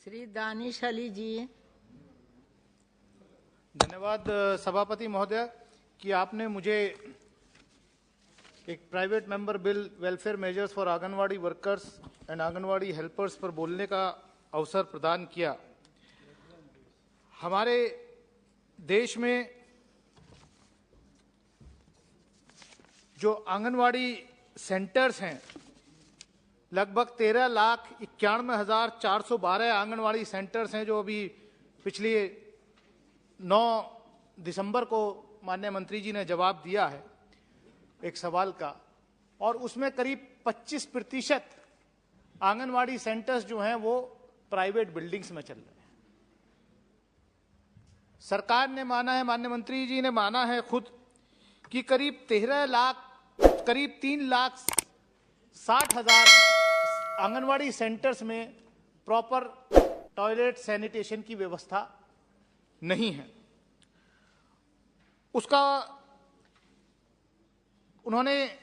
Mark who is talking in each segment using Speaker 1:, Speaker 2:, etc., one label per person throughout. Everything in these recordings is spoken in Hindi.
Speaker 1: श्री दानिश अली जी।
Speaker 2: धन्यवाद सभापति महोदय कि आपने मुझे एक private member bill welfare measures for anganwadi workers and anganwadi helpers पर बोलने का अवसर प्रदान किया। हमारे देश में जो आंगनवाड़ी सेंटर्स हैं, लगभग 13,91,412 आंगनवाड़ी सेंटर्स हैं जो अभी पिछले 9 दिसंबर को माननीय मंत्री जी ने जवाब दिया है एक सवाल का, और उसमें करीब 25% आंगनवाड़ी सेंटर्स जो हैं वो प्राइवेट बिल्डिंग्स में चल रहे हैं। सरकार ने माना है, माननीय मंत्री जी ने माना है खुद कि करीब 3,60,000 आंगनवाड़ी सेंटर्स में प्रॉपर टॉयलेट सैनिटेशन की व्यवस्था नहीं है। उसका उन्होंने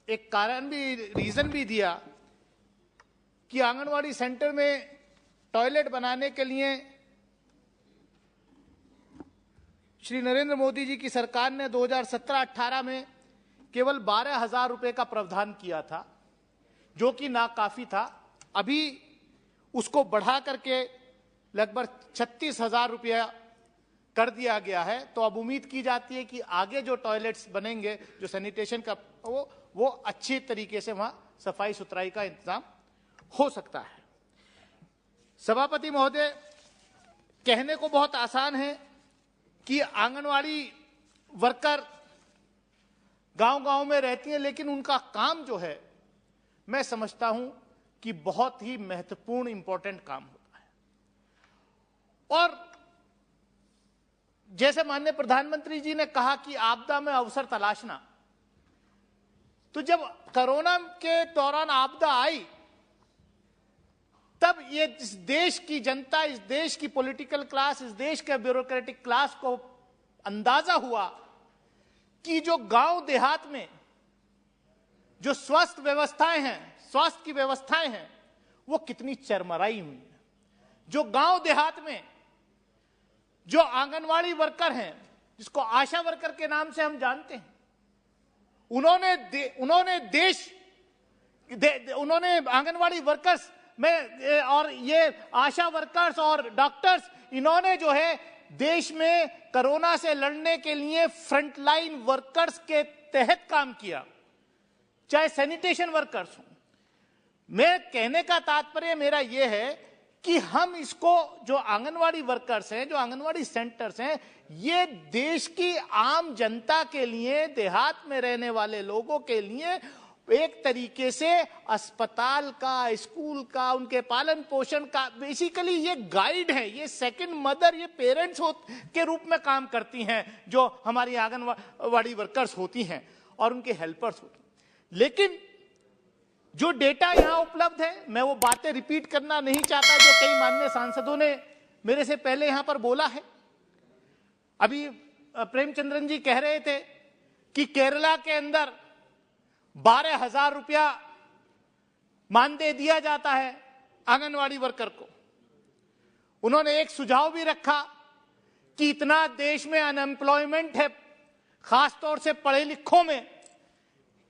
Speaker 2: एक कारण भी, रीजन भी दिया कि आंगनवाड़ी सेंटर में टॉयलेट बनाने के लिए श्री नरेंद्र मोदी जी की सरकार ने 2017-18 में केवल 12,000 रुपए का प्रावधान किया था, जो कि नाकाफी था। अभी उसको बढ़ा करके लगभग 36,000 रुपया कर दिया गया है। तो अब उम्मीद की जाती है कि आगे जो टॉयलेट्स बनेंगे, जो सैनिटेशन का, वो अच्छी तरीके से वहां सफाई सुथराई का इंतजाम हो सकता है। सभापति महोदय, कहने को बहुत आसान है कि आंगनवाड़ी वर्कर गांव-गांव में रहती हैं, लेकिन उनका काम जो है, मैं समझता हूं कि बहुत ही महत्वपूर्ण, इंपॉर्टेंट काम होता है। और जैसे माननीय प्रधानमंत्री जी ने कहा कि आपदा में अवसर तलाशना, तो जब कोरोना के दौरान आपदा आई, तब ये इस देश की जनता, इस देश की पॉलिटिकल क्लास, इस देश के ब्यूरोक्रेटिक क्लास को अंदाजा हुआ कि जो गांव देहात में जो स्वास्थ्य व्यवस्थाएं हैं, स्वास्थ्य की व्यवस्थाएं हैं, वो कितनी चरमराई हुई हैं। जो गांव देहात में जो आंगनवाड़ी वर्कर हैं, जिसको आशा वर्कर के नाम से हम जानते हैं, उन्होंने आंगनवाड़ी वर्कर्स में, और ये आशा वर्कर्स और डॉक्टर्स, इन्होंने जो है देश में कोरोना से लड़ने के लिए फ्रंटलाइन वर्कर्स के तहत काम किया, चाहे सैनिटेशन वर्कर्स हों। मैं कहने का तात्पर्य मेरा यह है कि हम इसको, जो आंगनवाड़ी वर्कर्स हैं, जो आंगनवाड़ी सेंटर्स हैं, ये देश की आम जनता के लिए, देहात में रहने वाले लोगों के लिए एक तरीके से अस्पताल का, स्कूल का, उनके पालन पोषण का, बेसिकली ये गाइड है, ये सेकंड मदर, ये पेरेंट्स के रूप में काम करती हैं जो हमारी आंगनवाड़ी वर्कर्स होती हैं और उनके हेल्पर्स होती हैं। लेकिन जो डेटा यहां उपलब्ध है, मैं वो बातें रिपीट करना नहीं चाहता जो कई माननीय सांसदों ने मेरे से पहले यहां पर बोला है। अभी प्रेमचंद्रन जी कह रहे थे कि केरला के अंदर 12,000 रुपया मानदेय दिया जाता है आंगनवाड़ी वर्कर को। उन्होंने एक सुझाव भी रखा कि इतना देश में अनएम्प्लॉयमेंट है, खासतौर से पढ़े लिखों में,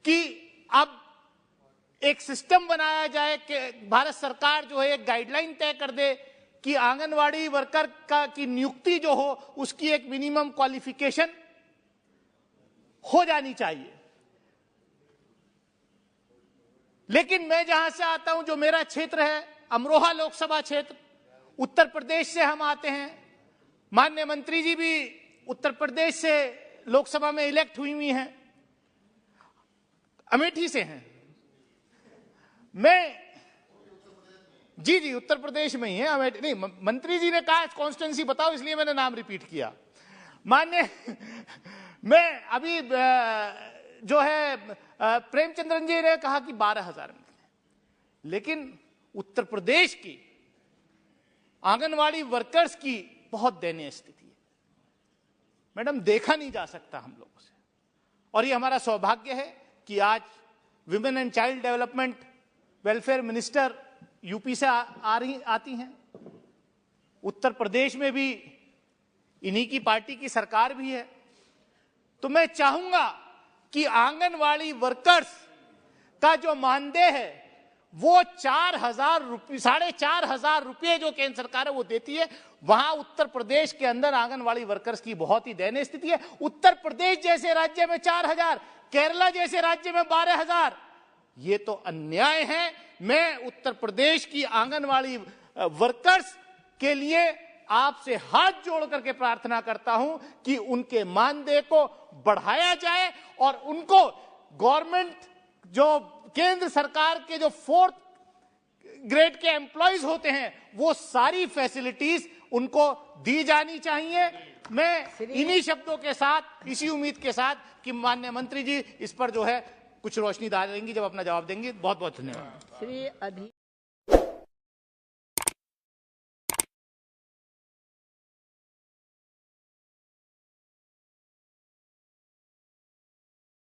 Speaker 2: कि अब एक सिस्टम बनाया जाए कि भारत सरकार जो है एक गाइडलाइन तय कर दे कि आंगनवाड़ी वर्कर की नियुक्ति जो हो, उसकी एक मिनिमम क्वालिफिकेशन हो जानी चाहिए। लेकिन मैं जहां से आता हूं, जो मेरा क्षेत्र है, अमरोहा लोकसभा क्षेत्र, उत्तर प्रदेश से हम आते हैं। माननीय मंत्री जी भी उत्तर प्रदेश से लोकसभा में इलेक्ट हुई हैं, अमेठी से हैं। मैं जी उत्तर प्रदेश में ही है, अमेठी नहीं। मंत्री जी ने कहा कॉन्स्टिट्यूंसी बताओ, इसलिए मैंने नाम रिपीट किया। मान्य मैं अभी जो है प्रेमचंद्रन जी ने कहा कि 12,000 मिलते, लेकिन उत्तर प्रदेश की आंगनवाड़ी वर्कर्स की बहुत दयनीय स्थिति है मैडम, देखा नहीं जा सकता हम लोगों से। और ये हमारा सौभाग्य है कि आज women and child development welfare minister UP से आती हैं, उत्तर प्रदेश में भी इन्हीं की पार्टी की सरकार भी है, तो मैं चाहूंगा कि आंगनवाड़ी वर्कर्स का जो मानदेय है वो 4,000 रुपये, 4,500 रुपये जो केंद्र सरकार है वो देती है। वहां उत्तर प्रदेश के अंदर आंगनवाड़ी वर्कर्स की बहुत ही दयनीय स्थिति है। उत्तर प्रदेश जैसे राज्य में 4,000, केरला जैसे राज्य में 12,000, ये तो अन्याय है। मैं उत्तर प्रदेश की आंगनवाड़ी वर्कर्स के लिए आपसे हाथ जोड़ करके प्रार्थना करता हूं कि उनके मानदेय को बढ़ाया जाए और उनको गवर्नमेंट, जो केंद्र सरकार के जो 4th ग्रेड के एम्प्लॉइज होते हैं, वो सारी फैसिलिटीज उनको दी जानी चाहिए। मैं इन्हीं शब्दों के साथ, इसी उम्मीद के साथ कि माननीय मंत्री जी इस पर जो है कुछ रोशनी डालेंगी जब अपना जवाब देंगे। बहुत बहुत धन्यवाद।